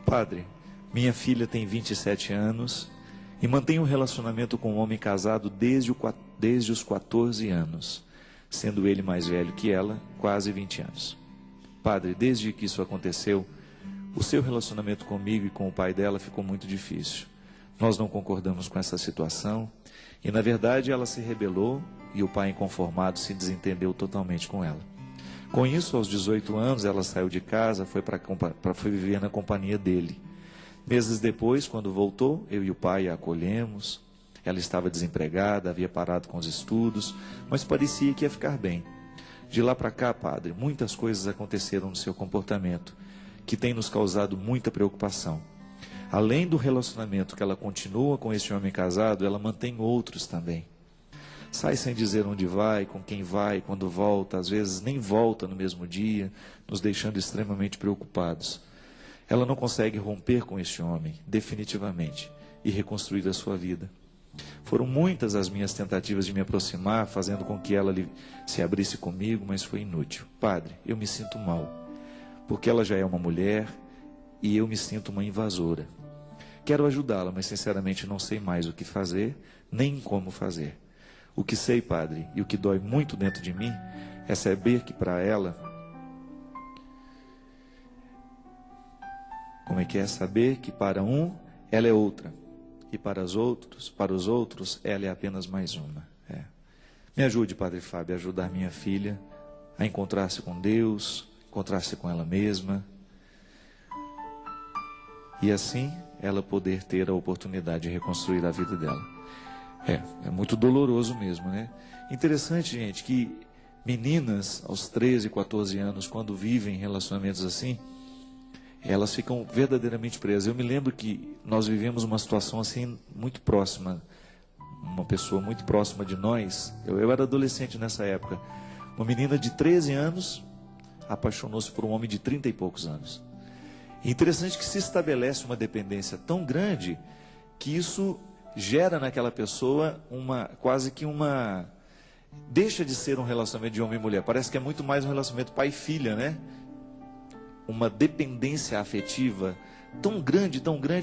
Padre, minha filha tem 27 anos e mantém um relacionamento com um homem casado desde os 14 anos, sendo ele mais velho que ela, quase 20 anos. Padre, desde que isso aconteceu, o seu relacionamento comigo e com o pai dela ficou muito difícil. Nós não concordamos com essa situação e, na verdade, ela se rebelou e o pai inconformado se desentendeu totalmente com ela. Com isso, aos 18 anos, ela saiu de casa, foi viver na companhia dele. Meses depois, quando voltou, eu e o pai a acolhemos. Ela estava desempregada, havia parado com os estudos, mas parecia que ia ficar bem. De lá para cá, padre, muitas coisas aconteceram no seu comportamento, que tem nos causado muita preocupação. Além do relacionamento que ela continua com esse homem casado, ela mantém outros também. Sai sem dizer onde vai, com quem vai, quando volta, às vezes nem volta no mesmo dia, nos deixando extremamente preocupados. Ela não consegue romper com este homem, definitivamente, e reconstruir a sua vida. Foram muitas as minhas tentativas de me aproximar, fazendo com que ela se abrisse comigo, mas foi inútil. Padre, eu me sinto mal, porque ela já é uma mulher e eu me sinto uma invasora. Quero ajudá-la, mas sinceramente não sei mais o que fazer, nem como fazer. O que sei, padre, e o que dói muito dentro de mim, é saber que para ela... Como é que é? Saber que para um, ela é outra. E para os outros, ela é apenas mais uma. Me ajude, Padre Fábio, a ajudar minha filha a encontrar-se com Deus, encontrar-se com ela mesma. E assim, ela poder ter a oportunidade de reconstruir a vida dela. É muito doloroso mesmo, né? Interessante, gente, que meninas aos 13, 14 anos, quando vivem relacionamentos assim, elas ficam verdadeiramente presas. Eu me lembro que nós vivemos uma situação assim muito próxima, uma pessoa muito próxima de nós. Eu era adolescente nessa época. Uma menina de 13 anos apaixonou-se por um homem de 30 e poucos anos. E interessante que se estabelece uma dependência tão grande que isso gera naquela pessoa deixa de ser um relacionamento de homem e mulher. Parece que é muito mais um relacionamento pai e filha, né? Uma dependência afetiva tão grande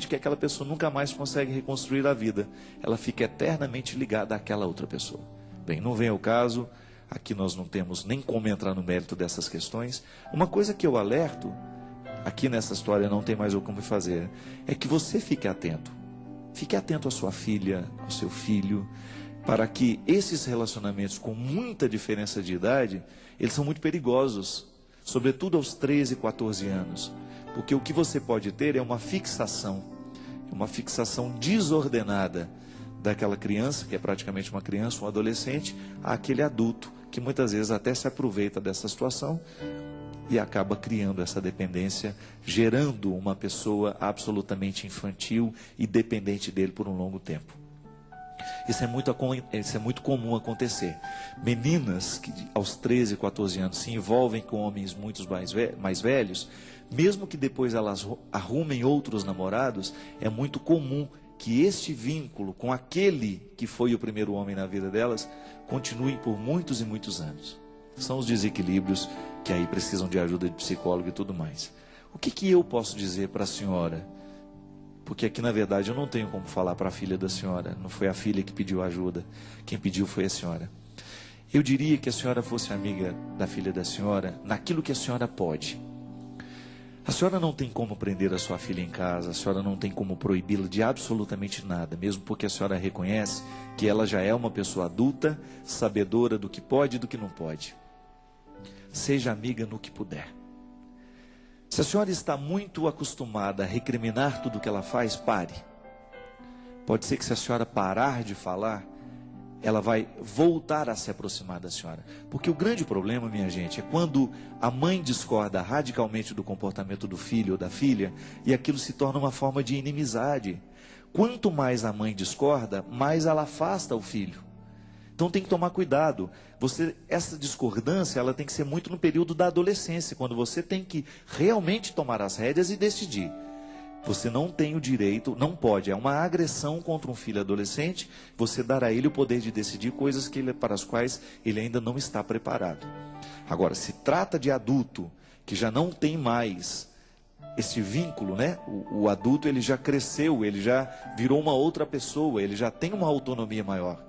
que aquela pessoa nunca mais consegue reconstruir a vida. Ela fica eternamente ligada àquela outra pessoa. Bem, não vem ao caso, aqui nós não temos nem como entrar no mérito dessas questões. Uma coisa que eu alerto, aqui nessa história não tem mais o como fazer, é que você fique atento. Fique atento à sua filha, ao seu filho, para que esses relacionamentos com muita diferença de idade, eles são muito perigosos, sobretudo aos 13, 14 anos, porque o que você pode ter é uma fixação desordenada daquela criança, que é praticamente uma criança, um adolescente, àquele adulto, que muitas vezes até se aproveita dessa situação e acaba criando essa dependência, gerando uma pessoa absolutamente infantil e dependente dele por um longo tempo. Isso é muito comum acontecer. Meninas que aos 13, 14 anos se envolvem com homens muito mais velhos, mesmo que depois elas arrumem outros namorados, é muito comum que este vínculo com aquele que foi o primeiro homem na vida delas continue por muitos e muitos anos. São os desequilíbrios que aí precisam de ajuda de psicólogo e tudo mais. O que eu posso dizer para a senhora? Porque aqui na verdade eu não tenho como falar para a filha da senhora. Não foi a filha que pediu ajuda. Quem pediu foi a senhora. Eu diria que a senhora fosse amiga da filha da senhora naquilo que a senhora pode. A senhora não tem como prender a sua filha em casa. A senhora não tem como proibi-la de absolutamente nada. Mesmo porque a senhora reconhece que ela já é uma pessoa adulta, sabedora do que pode e do que não pode. Seja amiga no que puder. Se a senhora está muito acostumada a recriminar tudo o que ela faz, pare. Pode ser que se a senhora parar de falar, ela vai voltar a se aproximar da senhora. Porque o grande problema, minha gente, é quando a mãe discorda radicalmente do comportamento do filho ou da filha, e aquilo se torna uma forma de inimizade. Quanto mais a mãe discorda, mais ela afasta o filho. Então tem que tomar cuidado. Essa discordância, ela tem que ser muito no período da adolescência, quando você tem que realmente tomar as rédeas e decidir. Você não tem o direito, não pode, é uma agressão contra um filho adolescente, você dar a ele o poder de decidir coisas para as quais ele ainda não está preparado. Agora, se trata de adulto, que já não tem mais esse vínculo, né? O adulto, ele já cresceu, ele já virou uma outra pessoa, ele já tem uma autonomia maior.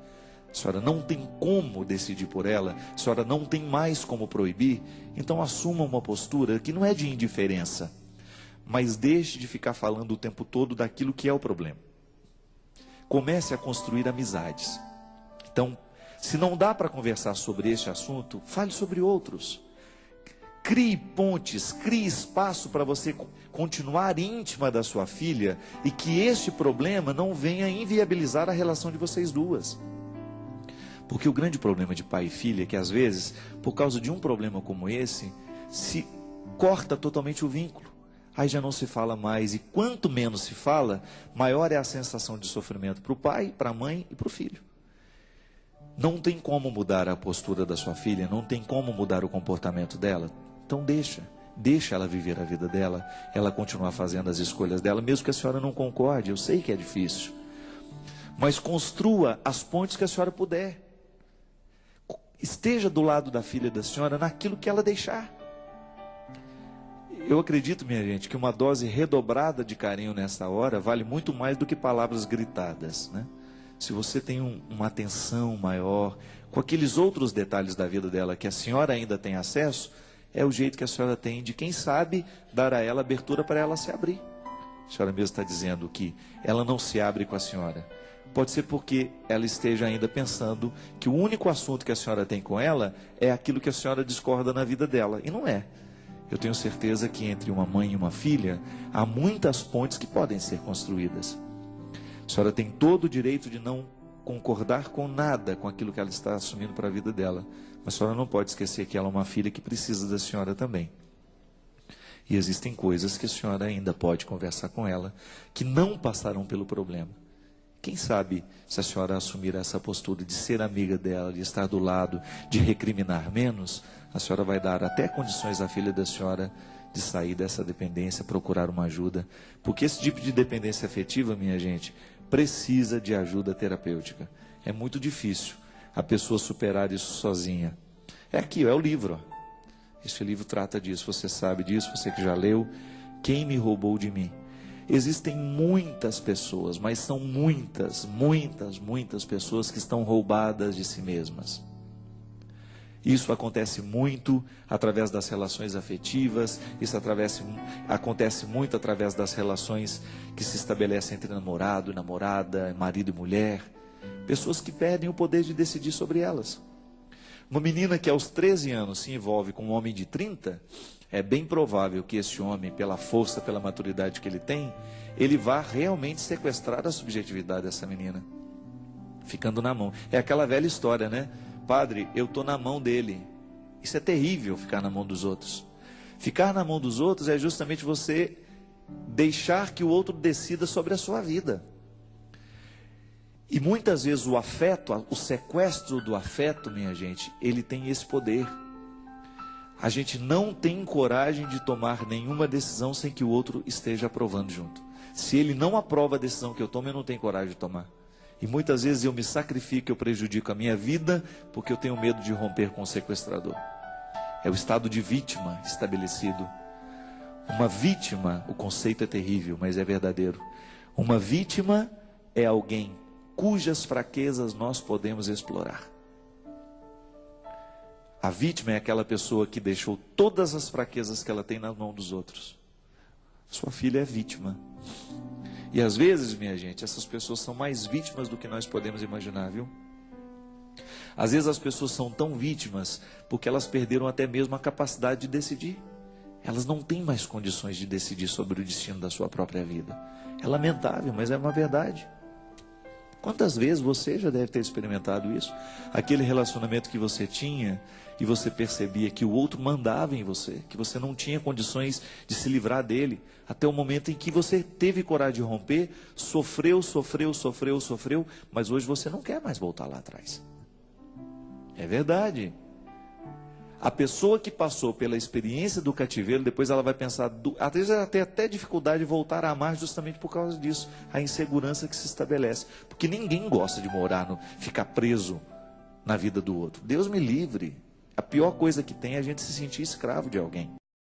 A senhora não tem como decidir por ela, a senhora não tem mais como proibir, então assuma uma postura que não é de indiferença, mas deixe de ficar falando o tempo todo daquilo que é o problema. Comece a construir amizades. Então, se não dá para conversar sobre este assunto, fale sobre outros. Crie pontes, crie espaço para você continuar íntima da sua filha e que este problema não venha inviabilizar a relação de vocês duas. Porque o grande problema de pai e filha é que às vezes, por causa de um problema como esse, se corta totalmente o vínculo. Aí já não se fala mais, e quanto menos se fala, maior é a sensação de sofrimento para o pai, para a mãe e para o filho. Não tem como mudar a postura da sua filha, não tem como mudar o comportamento dela. Então deixa ela viver a vida dela, ela continuar fazendo as escolhas dela, mesmo que a senhora não concorde, eu sei que é difícil. Mas construa as pontes que a senhora puder. Esteja do lado da filha da senhora naquilo que ela deixar. Eu acredito, minha gente, que uma dose redobrada de carinho nessa hora vale muito mais do que palavras gritadas, né? Se você tem uma atenção maior, com aqueles outros detalhes da vida dela que a senhora ainda tem acesso, é o jeito que a senhora tem de, quem sabe, dar a ela abertura para ela se abrir. A senhora mesmo está dizendo que ela não se abre com a senhora. Pode ser porque ela esteja ainda pensando que o único assunto que a senhora tem com ela é aquilo que a senhora discorda na vida dela. E não é. Eu tenho certeza que entre uma mãe e uma filha, há muitas pontes que podem ser construídas. A senhora tem todo o direito de não concordar com nada com aquilo que ela está assumindo para a vida dela. Mas a senhora não pode esquecer que ela é uma filha que precisa da senhora também. E existem coisas que a senhora ainda pode conversar com ela, que não passarão pelo problema. Quem sabe, se a senhora assumir essa postura de ser amiga dela, de estar do lado, de recriminar menos, a senhora vai dar até condições à filha da senhora de sair dessa dependência, procurar uma ajuda. Porque esse tipo de dependência afetiva, minha gente, precisa de ajuda terapêutica. É muito difícil a pessoa superar isso sozinha. É aqui, é o livro. Este livro trata disso, você sabe disso, você que já leu. Quem me roubou de mim? Existem muitas pessoas, mas são muitas pessoas que estão roubadas de si mesmas. Isso acontece muito através das relações afetivas, isso acontece muito através das relações que se estabelecem entre namorado e namorada, marido e mulher. Pessoas que perdem o poder de decidir sobre elas. Uma menina que aos 13 anos se envolve com um homem de 30, é bem provável que esse homem, pela força, pela maturidade que ele tem, ele vá realmente sequestrar a subjetividade dessa menina, ficando na mão. É aquela velha história, né? Padre, eu estou na mão dele. Isso é terrível, ficar na mão dos outros. Ficar na mão dos outros é justamente você deixar que o outro decida sobre a sua vida. E muitas vezes o afeto, o sequestro do afeto, minha gente, ele tem esse poder. A gente não tem coragem de tomar nenhuma decisão sem que o outro esteja aprovando junto. Se ele não aprova a decisão que eu tomo, eu não tenho coragem de tomar. E muitas vezes eu me sacrifico, eu prejudico a minha vida, porque eu tenho medo de romper com o sequestrador. É o estado de vítima estabelecido. Uma vítima, o conceito é terrível, mas é verdadeiro. Uma vítima é alguém cujas fraquezas nós podemos explorar. A vítima é aquela pessoa que deixou todas as fraquezas que ela tem na mão dos outros. Sua filha é vítima. E às vezes, minha gente, essas pessoas são mais vítimas do que nós podemos imaginar, viu? Às vezes as pessoas são tão vítimas porque elas perderam até mesmo a capacidade de decidir. Elas não têm mais condições de decidir sobre o destino da sua própria vida. É lamentável, mas é uma verdade. Quantas vezes você já deve ter experimentado isso? Aquele relacionamento que você tinha e você percebia que o outro mandava em você, que você não tinha condições de se livrar dele, até o momento em que você teve coragem de romper, sofreu, mas hoje você não quer mais voltar lá atrás. É verdade. A pessoa que passou pela experiência do cativeiro, depois ela vai pensar, às vezes ela tem até dificuldade de voltar a amar justamente por causa disso, a insegurança que se estabelece. Porque ninguém gosta de ficar preso na vida do outro. Deus me livre. A pior coisa que tem é a gente se sentir escravo de alguém.